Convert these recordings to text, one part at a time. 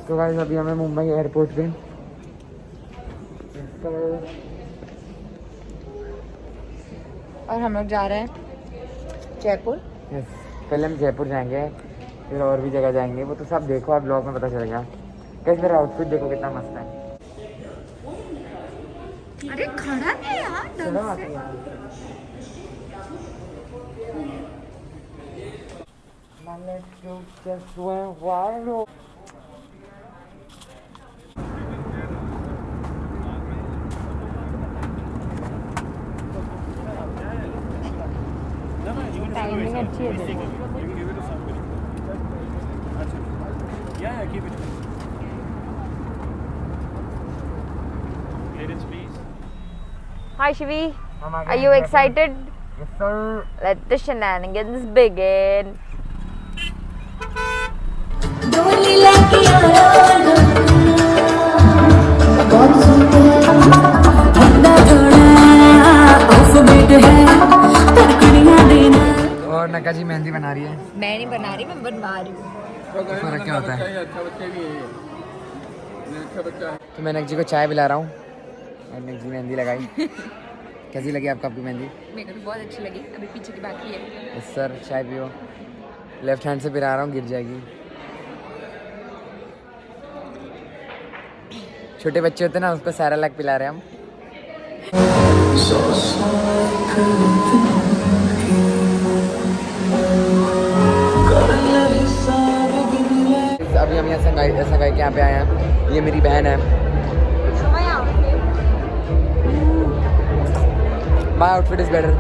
तो गाइस अभी हमें मुंबई एयरपोर्ट पे और हम लोग जा रहे हैं जयपुर। यस, पहले हम जयपुर जाएंगे, फिर और भी जगह जाएंगे। वो तो सब देखो, आप ब्लॉग में पता चलेगा। कैसे मेरा आउटफिट देखो कितना मस्त है। अरे खड़ा है यार ढंग से। टाइमिंग अच्छी है। Hi Shivi, are you excited? Yes sir. Let the shenanigans begin. और नका जी मेहंदी बना रही है। मैं नहीं बना रही, मैं बनवा रही हूँ। फर्क क्या होता है? तो मैं नक जी को चाय पिला रहा हूँ और नक जी मेहंदी लगाई। कैसी लगी आपको आपकी मेहंदी? मेरे को तो बहुत अच्छी लगी। अभी पीछे की बाकी है। यस सर, चाय पियो। लेफ्ट हैंड से पिला रहा हूँ, गिर जाएगी। छोटे बच्चे होते ना, उसको सारा लग पिला रहे हैं हम। अभी हम यहाँ संगाई के यहाँ पे आए हैं। ये मेरी बहन है। My outfit is better.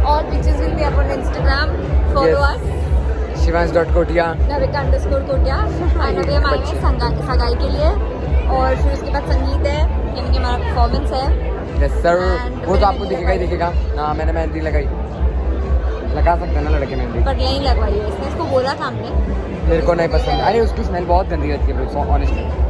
All pictures will be up on Instagram. Follow us. Shivansh.Kotia. Navika_Kotia. And अभी हम आए हैं सगाई के लिए और फिर उसके बाद संगीत है, यानी कि हमारा परफॉर्मेंस है। Yes sir. वो तो आपको दिखेगा ही दिखेगा। हाँ, मैंने मेहंदी लगाई। लगा सकते हैं ना लड़के मेहंदी? पर यहीं लगवाई है इसने, इसको बोला था हमने। मेरे को नहीं पसंद। अरे उसकी स्मेल बहुत गंदी रहती है ऑनेस्टली।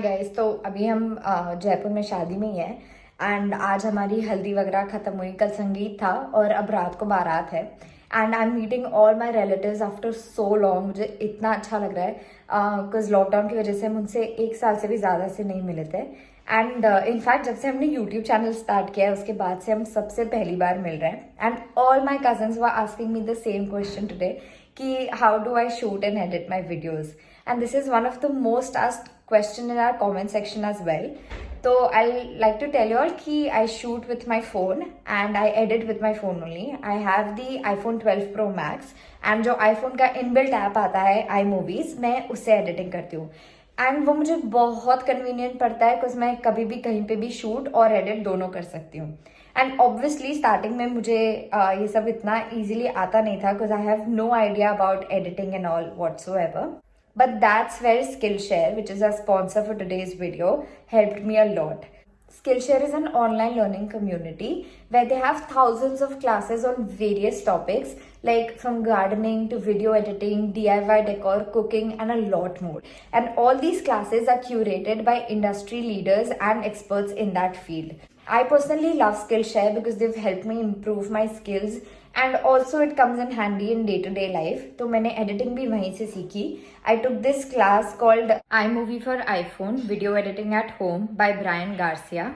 गाइस, तो अभी हम जयपुर में शादी में ही हैं एंड आज हमारी हल्दी वगैरह खत्म हुई, कल संगीत था और अब रात को बारात है and I am meeting all my relatives after so long. मुझे इतना अच्छा लग रहा है बिकॉज लॉकडाउन की वजह से हम उनसे 1 साल से भी ज़्यादा से नहीं मिले थे एंड इनफैक्ट जब से हमने यूट्यूब चैनल स्टार्ट किया है उसके बाद से हम सबसे पहली बार मिल रहे हैं and all my cousins were asking me the same question today कि how do I shoot and edit my videos and this is one of the most asked question in our comment section as well. So I'll like to tell you all कि I shoot with my phone and I edit with my phone only. I have the iPhone 12 Pro Max and जो iPhone का inbuilt app आता है iMovies, मैं उससे editing करती हूँ and वो मुझे बहुत कन्वीनियंट पड़ता है बिकॉज मैं कभी भी कहीं पे भी शूट और एडिट दोनों कर सकती हूँ एंड ऑब्वियसली स्टार्टिंग में मुझे ये सब इतना ईजिली आता नहीं था because I have no idea about editing and all whatsoever. But that's where Skillshare, which is our sponsor for today's video, helped me a lot. Skillshare is an online learning community where they have thousands of classes on various topics like from gardening to video editing, DIY decor, cooking and a lot more. And all these classes are curated by industry leaders and experts in that field. I personally love Skillshare because they've helped me improve my skills and also it comes in handy in day-to-day life. तो मैंने editing भी वहीं से सीखी. I took this class called iMovie for iPhone Video Editing at Home by Brian Garcia.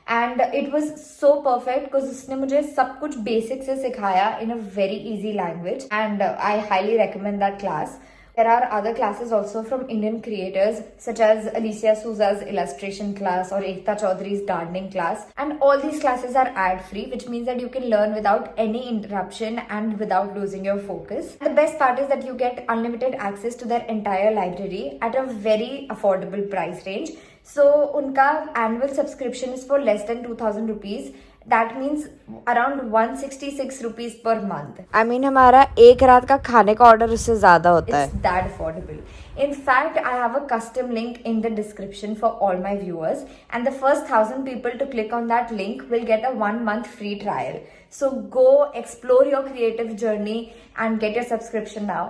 And it was so perfect because उसने मुझे सब कुछ basic से सिखाया in a very easy language and I highly recommend that class. There are other classes also from Indian creators such as Alicia Souza's illustration class or Ekta Chaudhary's gardening class. And all these classes are ad-free, which means that you can learn without any interruption and without losing your focus. The best part is that you get unlimited access to their entire library at a very affordable price range. So, unka annual subscription is for less than 2,000 rupees. That means around 166 rupees per month. I mean, हमारा एक रात का खाने का order उससे ज़्यादा होता है. It's that affordable. In fact, I have a custom link in the description for all my viewers, and the first 1,000 people to click on that link will get a 1-month free trial. So go explore your creative journey and get your subscription now.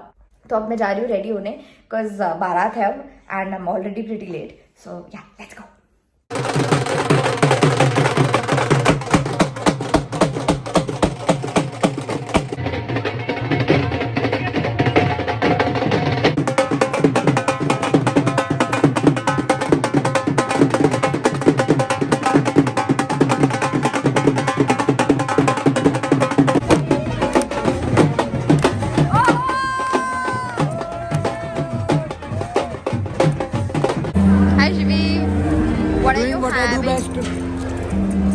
तो अब मैं जा रही हूँ ready होने, cause बारात है अब, and I'm already pretty late. So yeah, let's go.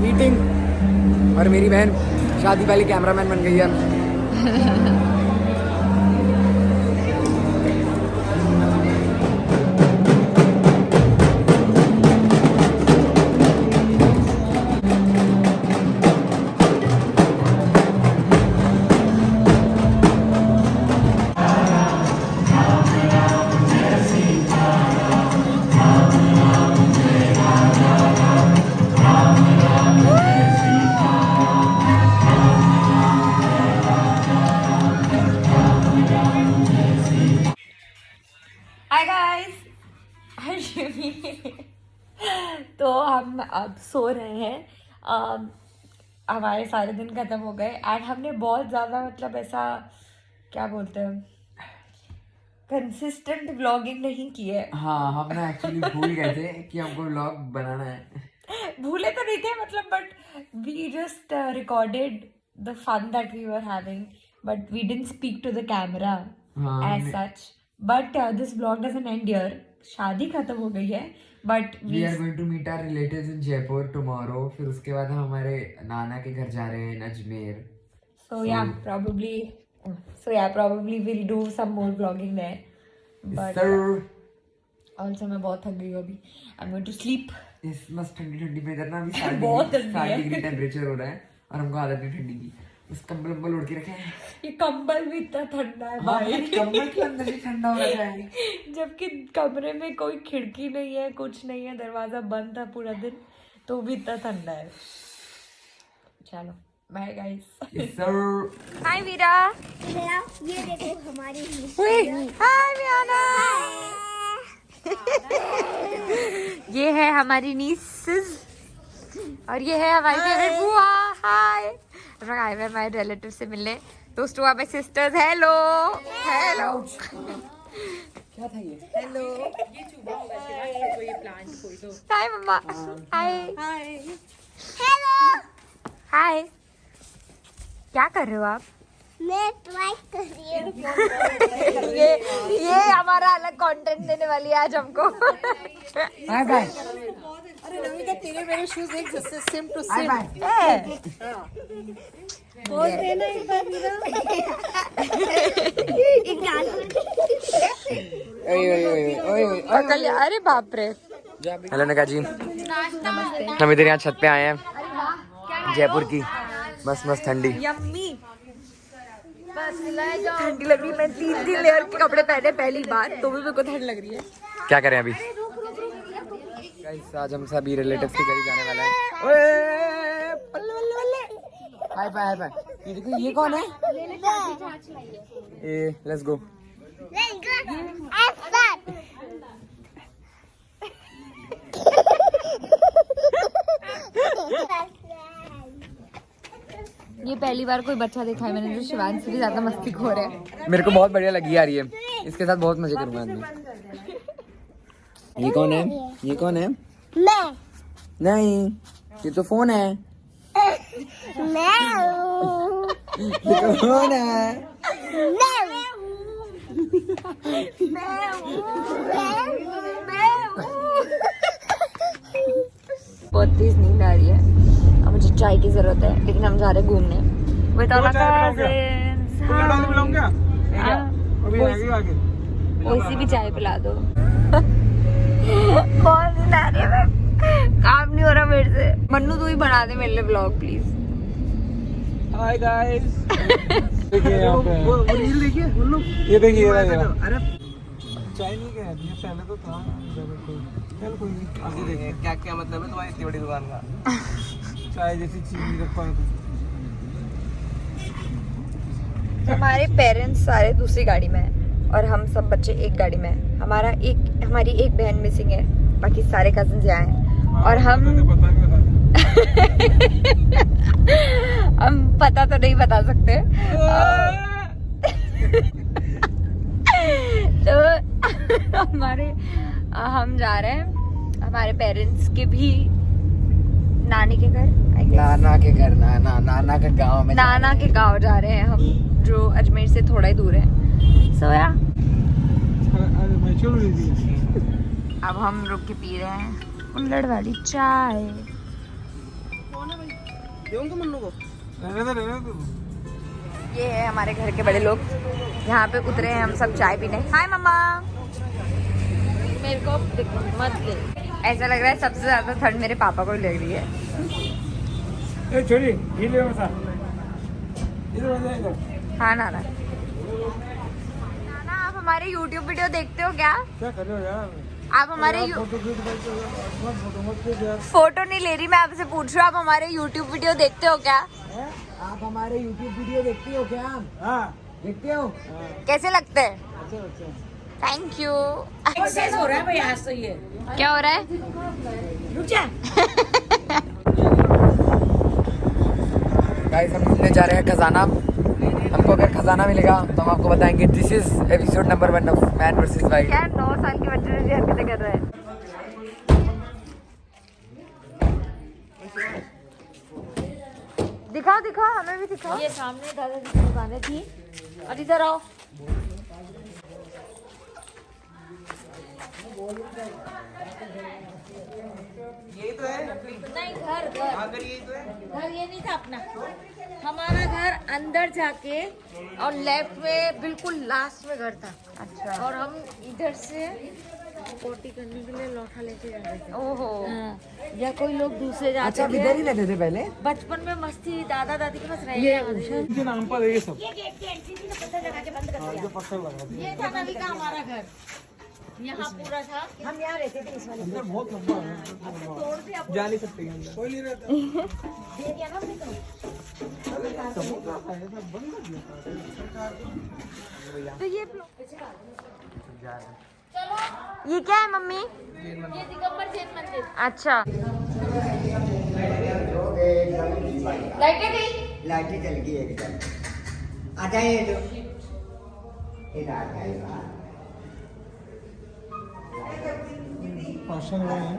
Meeting और मेरी बहन शादी वाली कैमरामैन बन गई है. Hi guys, तो हम अब सो रहे हैं. हमारे सारे दिन खत्म हो गए एंड हमने बहुत ज़्यादा मतलब ऐसा क्या बोलते हैं कंसिस्टेंट व्लॉगिंग नहीं की है. हाँ, हमने एक्चुअली भूल गए थे कि हमको व्लॉग बनाना है. भूले तो नहीं थे मतलब but we just recorded the fun that we were having but we didn't speak to the camera as such. But this vlog doesn't end here. शादी खत्म हो गई है but we are going to meet our relatives in Jaipur tomorrow. फिर उसके बाद हम हमारे नाना के घर जा रहे हैं इन Ajmer. So yeah, probably we'll do some more vlogging there. But also मैं बहुत थक गई हूँ अभी. I'm going to sleep. इस मस्त ठंडी में इधर ना अभी बहुत ठंडी है. 60 डिग्री टेम्परेचर हो रहा है और हमको आदत नहीं ठंडी की. उस कंबल ओढ़ के रखे हैं. ये कंबल भी इतना ठंडा है भाई. कंबल के अंदर भी ठंडा हो रहा है. जबकि कमरे में कोई खिड़की नहीं है, कुछ नहीं है, दरवाजा बंद था पूरा दिन तो भी इतना ठंडा है. चलो बाय गाइस. हाय वीरा. ये देखो हमारी हाय मियाना. ये है हमारी नीसेस और ये है हमारी फेवरेट बुआ. हाय. हम लोग आए हुए हमारे रिलेटिव से मिलने. दोस्त two are my sisters. Hello hello. क्या था ये? हेलो. ये प्लांट खोल दो. हाय मम्मा. Hi hi. हेलो. हाय. क्या कर रहे हो आप? मैं ट्राई कर रही हूँ. ये हमारा अलग कंटेंट देने वाली है आज हमको. Bye bye. अरे नमिता तेरे मेरे शूज एक जैसे same to by same. Bye. बोल देना एक बार वीरा. ओए अरे बाप रे. हेलो नका जी. हम इधर यहाँ छत पे आए हैं जयपुर की. मस्त मस्त ठंडी. यम्मी. ठंडी लग रही है. मैं 3 लेयर के कपड़े पहने पहली बार तो भी मेरे को ठंड लग रही है. क्या करें अभी गाइस? आज हम सभी रिलेटिव्स के घर ही जाने वाले हैं. ओए बल्ले बल्ले बल्ले. Hi bye hi bye. ये देखो ये कौन है? ए लेट्स गो. Let's go. ये पहली बार कोई बच्चा देखा है मैंने जो शिवांश से भी ज्यादा मस्ती खो रहा है। मेरे को बहुत बढ़िया लगी यार ये, इसके साथ बहुत मजे करूंगा मैं। ये कौन है? ये कौन है? मैं नहीं, ये तो फोन है। मैं ये कौन है? बहुत तेज नींद आ रही है, अब मुझे चाय की जरूरत है, लेकिन हम जा रहे हैं घूमने। वैसी भी चाय पिला दो। बहुत नींद आ रही है, काम नहीं हो रहा मेरे से। मन्नू तू ही बना दे मेरे लिए ब्लॉग प्लीज। हाय गाइस, देखिए यहाँ पे वो रील देखिए उल्लू, ये देखिए अरे चाय नहीं कह दिया पहले तो था। चल कोई नहीं, आगे देखिए क्या क्या मतलब है तुम्हारी इतनी बड़ी दुकान का? चाय जैसी चीज नहीं रख पाए तो। हमारे पेरेंट्स सारे दूसरी गाड़ी में हैं और हम सब बच्चे एक गाड़ी में हैं। हमारी एक बहन मिसिंग है, बाकी सारे कजिन्स यहाँ हैं। और हम हम पता तो नहीं बता सकते। तो हम जा रहे हैं हमारे पेरेंट्स के भी नानी के घर, नाना के घर, नाना का गांव में, नाना के गांव जा रहे हैं हम, जो अजमेर से थोड़ा ही दूर है। सोया अब हम रुक के पी रहे हैं कुल्हड़ वाली चाय। ये है हमारे घर के बड़े लोग, यहाँ पे उतरे हैं हम सब चाय पीने। हाय मम्मा। मेरे को मत ले, ऐसा लग रहा है सबसे ज्यादा ठंड मेरे पापा को ही लग रही है। हाँ नाना, नाना आप हमारे YouTube वीडियो देखते हो क्या? क्या कर रहे हो यार? आप हमारे फोटो नहीं ले रही मैं, आपसे पूछ रहा हूँ आप हमारे YouTube वीडियो देखते हो क्या? आप हमारे YouTube वीडियो देखती हो क्या? हाँ देखते हो? कैसे लगते हैं? Thank you. हो रहा है भाई आज तो ये क्या हो रहा है? रुक जा। गाइस हम घूमने जा रहे हैं खजाना। हमको अगर खजाना मिलेगा तो हम आपको बताएंगे। This is episode number 1 of man versus wild. क्या 9 साल के बच्चे जैसी हरकतें कर रहे हैं? दिखाओ दिखाओ, हमें भी दिखाओ। ये सामने दादाजी की दुकानें थी और इधर आओ। यही तो है। नहीं घर अगर यही तो है। घर ये नहीं था अपना, हमारा घर अंदर जाके और लेफ्ट में बिल्कुल लास्ट में घर था। अच्छा। और हम इधर से पोटी करने के लिए लौटा लेके जा रहे थे। ओहो। हाँ, या कोई लोग दूसरे जाते अच्छा थे। इधर ही रहते थे पहले? बचपन में मस्ती दादा दादी के पास रहे। के नाम पर है ये सब। ये गेट के एंट्री थी तो पत्थर लगा के बंद कर दिया। जो पत्थर लगा दिया। ये था नवी का हमारा घर, यहाँ पूरा था, हम यहाँ रहते थे इस वाले। अंदर बहुत लंबा है, तोड़ दिया, जा नहीं सकते अंदर, कोई नहीं रहता। दे दिया ना हमने तो। तो ये क्या है मम्मी? ये दिगंबर जैन मंदिर। अच्छा। लाइटें गई, लाइटें जल गई एकदम। आ जाइए तो इधर आ जाइए। पास्टर हुआ है।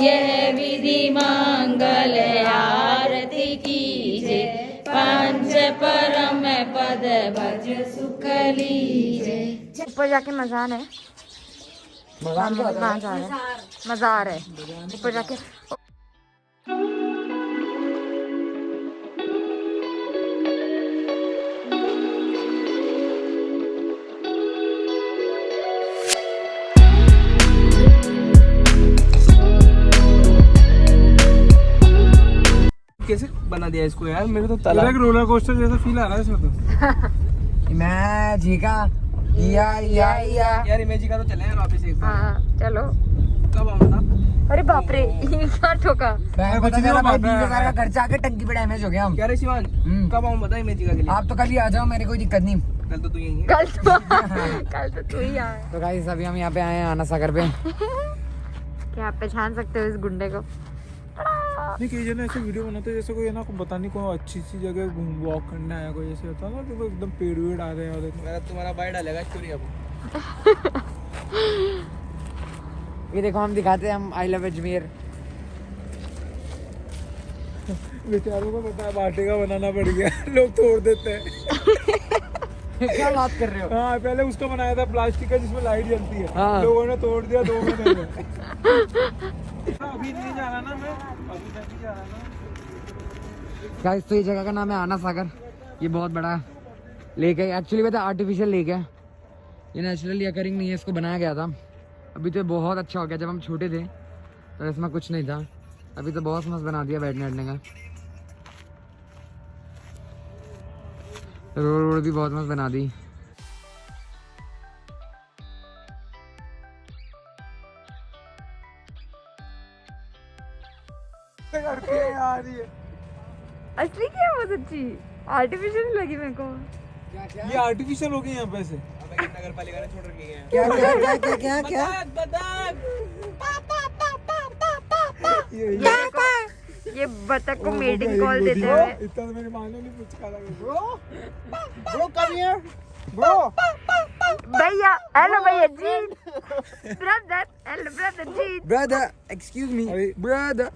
यह विधि मंगल आरती कीजे, पंच परम पद भज सुख लीजे। ऊपर जाके मजान है, वहाँ जा रहे हैं, मजार है ऊपर जाके। कैसे बना दिया इसको यार? मेरे तो तला एक रोलर कोस्टर जैसा फील आ रहा है इसमें तो। इमेजिका यार इमेजिका तो चले यार वापस एक बार। हाँ चलो। कब आऊंगा? अरे बाप रे, ये क्या ठोका? मैं पता चला भाई 20,000 का खर्चा आके टंकी पे डैमेज हो गया हम। क्या रे शिवान, हम्म। कब आऊं बता इमेजिका के लिए? आप तो कल ही आ जाओ, मेरे कोई दिक्कत नहीं। कल तो तू यही है। कल तो तू ही आया। तो गाइस अभी हम यहाँ पे आए हैं आना सागर पे। क्या आप पहचान सकते हो इस गुंडे को? नहीं कई जन ऐसे वीडियो बनाते हैं जैसे कोई है ना, को पता नहीं कोई अच्छी सी जगह घूम वॉक करने आया, कोई ऐसे होता है ना कि एकदम पेड़ वेड़ आ रहे हैं। और मेरा तुम्हारा बाइट डालेगा स्टोरी अब। ये देखो हम दिखाते हैं, हम आई लव अजमेर। बेचारों को पता है बाटे का बनाना पड़ गया। लोग तोड़ देते हैं। क्या बात कर रहे हो? हाँ पहले उसका बनाया था प्लास्टिक का जिसमें लाइट जलती है। हाँ। लोगों ने तोड़ दिया 2 महीने में। अभी नहीं जा रहा ना मैं, अभी नहीं जा रहा ना। गाइस तो ये जगह का नाम है आना सागर। ये बहुत बड़ा लेक है, एक्चुअली पता आर्टिफिशियल लेक है, ये नेचुरली अकरिंग नहीं है, इसको बनाया गया था। अभी तो बहुत अच्छा हो गया, जब हम छोटे थे तो इसमें कुछ नहीं था, अभी तो बहुत मस्त बना दिया बैठने बैठने का। रोड भी बहुत मस्त बना दी। करती है यार ये असली क्या वो सच्ची आर्टिफिशियल लगी मेरे को। ये आर्टिफिशियल हो गई यहाँ पे से। नगर पालिका ने छोड़ रखी है। क्या क्या क्या क्या क्या ये बतख को मेटिंग कॉल देते हुए। इतना तो मेरी माँ ने नहीं पूछा था। Bro, come here. Bro. भैया हेलो भैया जी। ब्रदर हेलो ब्रदर जी। Brother excuse me brother.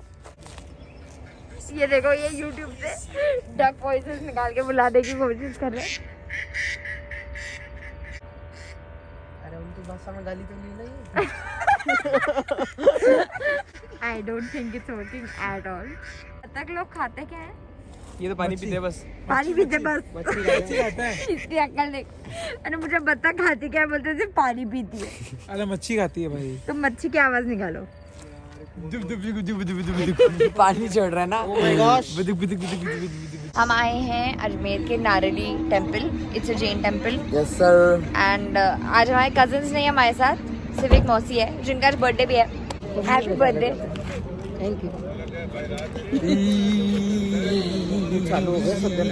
ये देखो ये YouTube से डक वॉइसेस निकाल के बुलाने की कोशिश कर रहे हैं। अरे उनकी भाषा में गाली तो नहीं लगी। I don't think it's working at all. बतख लोग खाते क्या है? ये तो पानी पीते बस। पानी पीते बस। मच्छी खाता है। इसकी अक्ल देख। अरे मुझे बतख खाती क्या है, बोलते सिर्फ पानी पीती है। अरे मच्छी खाती है भाई। तो मच्छी की आवाज निकालो। पानी छोड़ रहा है ना। Oh my gosh. हम आए हैं अजमेर के Narli temple. It's a Jain temple yes sir. And आज हमारे कजिन्स नहीं है हमारे साथ, सिर्फ एक मौसी है जिनका आज बर्थडे भी है। Happy birthday. Thank you. चालू हो गया सब दिन।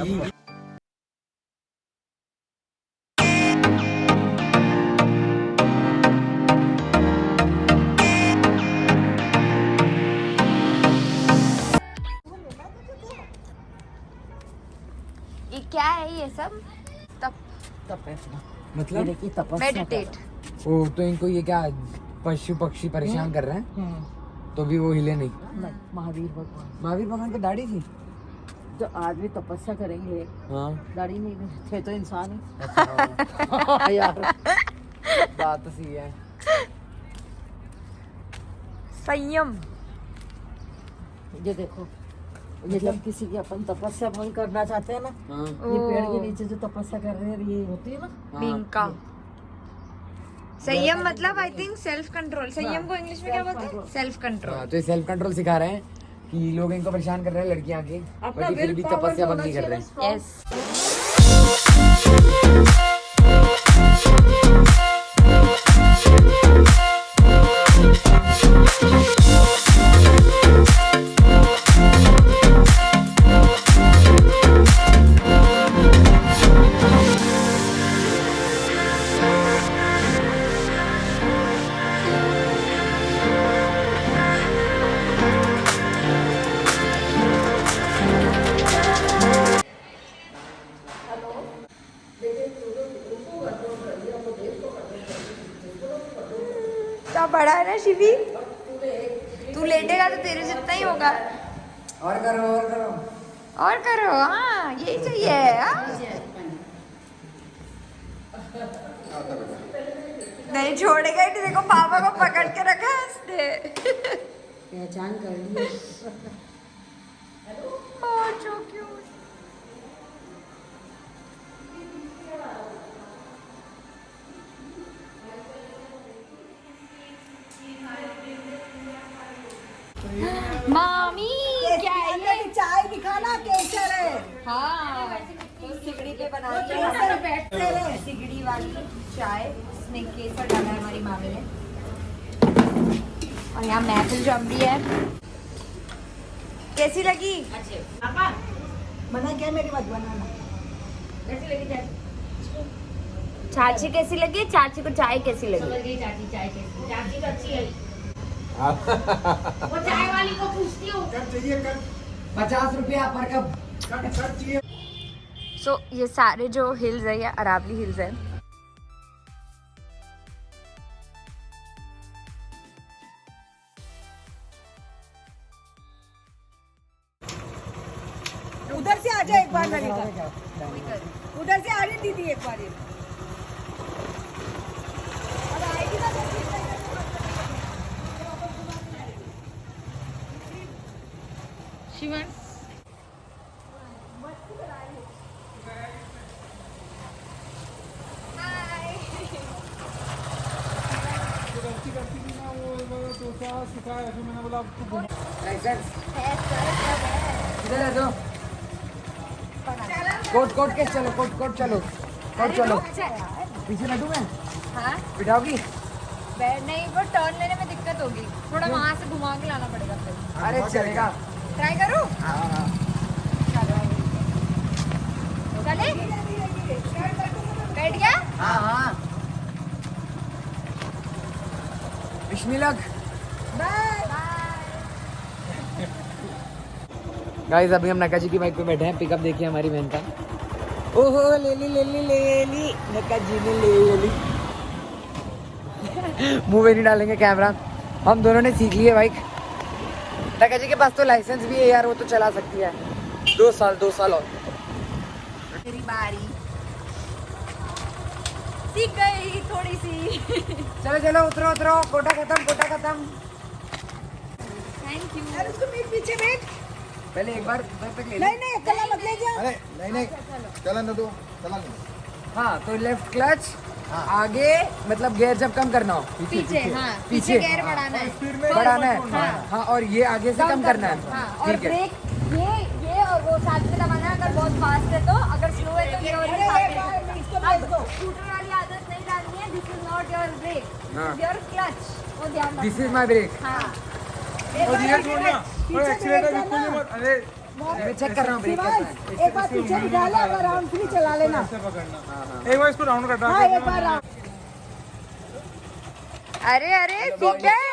ये क्या है ये सब? मतलब मेडिटेट। ओ तो इनको ये क्या पशु पक्षी परेशान कर रहे हैं तो भी वो हिले नहीं। महावीर भगवान महावीर भगवान की दाढ़ी थी। जो आदमी तपस्या करेंगे हाँ दाढ़ी नहीं थे तो इंसान ही। अच्छा यार बात तो सही है। संयम। ये देखो, ये जब किसी की अपन तपस्या भंग करना चाहते हैं ना, हाँ ये पेड़ के नीचे जो तपस्या कर रहे हैं ये होती है ना। नीम का संयम मतलब आई थिंक सेल्फ कंट्रोल। संयम को इंग्लिश में क्या बोलते हैं? Self control. हाँ, तो ये सेल्फ कंट्रोल सिखा रहे हैं कि लोग इनको परेशान कर रहे हैं लड़कियां के, बट ये फिर भी तपस्या बंद नहीं कर रहे हैं। यस। क्या बड़ा है ना शिवी, तू लेटेगा तो तेरे जितना ही होगा। और करो और करो और करो, हाँ यही चाहिए। हाँ? नहीं छोड़ेगा ही, देखो पापा को पकड़ के रखा है इसने। पहचान कर ली। Oh, so cute. मामी क्या है ये? चाय दिखाना कैसे है? हाँ तो सिगड़ी पे बना दिया सिगड़ी वाली चाय, इसमें केसर डाला है हमारी मामी ने। और यहाँ महफिल जम रही है। कैसी लगी? मना क्या मेरी मत बनाना। कैसी लगी चाय? चाची कैसी लगी? चाची को चाय कैसी लगी? चाची चाय कैसी? चाची तो अच्छी है। वो चाय वाली को पूछती हूँ। 50 रुपया पर कप। सो ये सारे जो हिल्स है, ये अरावली हिल्स है। उधर से आ जाए एक बार लगेगा। उधर से आ रही दीदी एक बार। ये अब आएगी ना तो शिवन मैंने बोला आपको इधर आ जाओ। कोट के चलो, कोट चलो, कोट चलो। पीछे बैठूं मैं? हाँ बिठाओगी? नहीं, वो टर्न लेने में दिक्कत होगी, थोड़ा वहाँ से घुमा के लाना पड़ेगा फिर। अरे चलेगा। ट्राई करूँ? हाँ। चले? बैठ गया? हाँ। बिस्मिल्लाह। गाइस अभी हम नक्का जी की बाइक पे बैठे हैं। पिकअप देखिए हमारी बहन का। ओहो ले ली नक्का जी ने ले ली। मुंह में नहीं डालेंगे कैमरा। हम दोनों ने सीख ली है बाइक। नक्का जी के पास तो लाइसेंस भी है यार, वो तो चला सकती है। 2 साल और। मेरी बारी। सीख गई थोड़ी सी। चलो उतरो। कोटा खत्म। Thank you. अरे उसको पीछे बैठ। पहले एक बार उधर तक ले लो। नहीं अकेला मत ले जा। अरे नहीं चला ना दो चला हाँ तो लेफ्ट क्लच आगे, मतलब गियर जब कम करना हो पीछे, हाँ पीछे गियर बढ़ाना है। बढ़ाना है। हाँ और ये आगे से कम करना है। हाँ, और ठीक है। ब्रेक ये और वो साथ में दबाना है। अगर बहुत फास्ट है तो, अगर स्लो है तो ये और ये साथ में। इसको भेज दो। स्कूटर वाली आदत नहीं डालनी है। This is not your brake, हाँ। Your clutch. वो ध्यान रखना। This is my brake. हाँ धीरे छोड़ना और एक्सीलेटर बिल्कुल ही मत। अरे मैं चेक कर रहा हूँ ब्रेक कैसा है। एक बार पीछे बिठा ले, अगर राउंड फ्री चला लेना। ऐसे पकड़ना। एक बार इसको राउंड करना। हाँ एक बार राउंड। अरे सीख गए।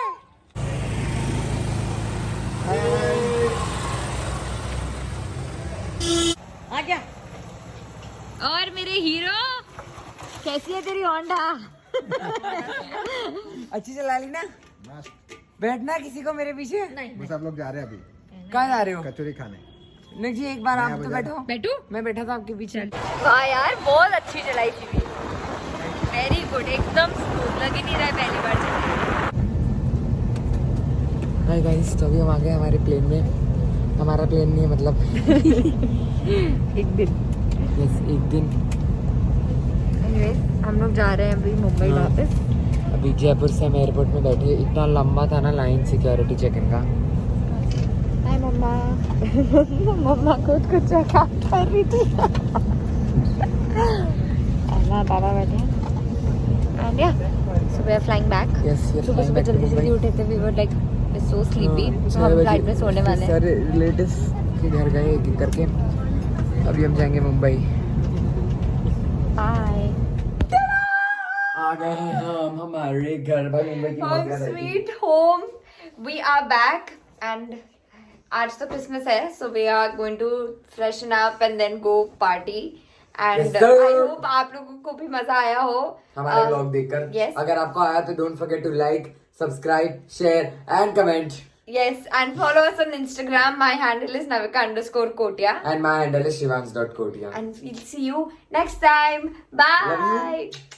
आ गया। और मेरे हीरो, कैसी है तेरी होंडा? अच्छी चला ली ना? बैठना किसी को मेरे पीछे। बस आप लोग जा रहे हैं अभी कहाँ जा रहे हो? कचौरी खाने। नहीं जी एक बार आप तो बैठो। मैं बैठा था आपके पीछे। वाह यार, बहुत अच्छी चलाई थी। वेरी गुड, एकदम स्मूथ। लग ही नहीं रहा है पहली बार चली। हाय गाइस, तो अभी हम आ गए हमारे प्लेन में। हमारा प्लेन नहीं है, मतलब एक दिन। यस एक दिन। हम लोग जा रहे हैं अभी मुंबई वापस। अभी जयपुर से हम एयरपोर्ट में बैठे। इतना लंबा था ना लाइन सिक्योरिटी चेक इन का। हाय मम्मा। मम्मा खुद कुछ चेकआउट कर रही थी। अल्लाह पापा बैठे हैं। एंड या so we are flying back. सुबह जल्दी उठे थे। We were like so sleepy. तो हम फ्लाइट में सोने वाले हैं। सारे रिलेटिव्स के घर गए एक एक करके। अभी हम जाएंगे मुंबई। बाय। आ गए हैं हम हमारे घर। भाई मुंबई की बहुत याद आई थी। Sweet home. We are back and आज तो क्रिसमस है, so we are going to freshen up and then go party. And Yes, sir. I hope आप लोगों को भी मजा आया हो हमारे ब्लॉग देखकर। yes. अगर आपको आया तो don't forget to like, subscribe, share and comment. Yes, and follow us on Instagram. My handle is Navika_Kotia. And my handle is Shivans.Kotia. And we'll see you next time. Bye. Love you.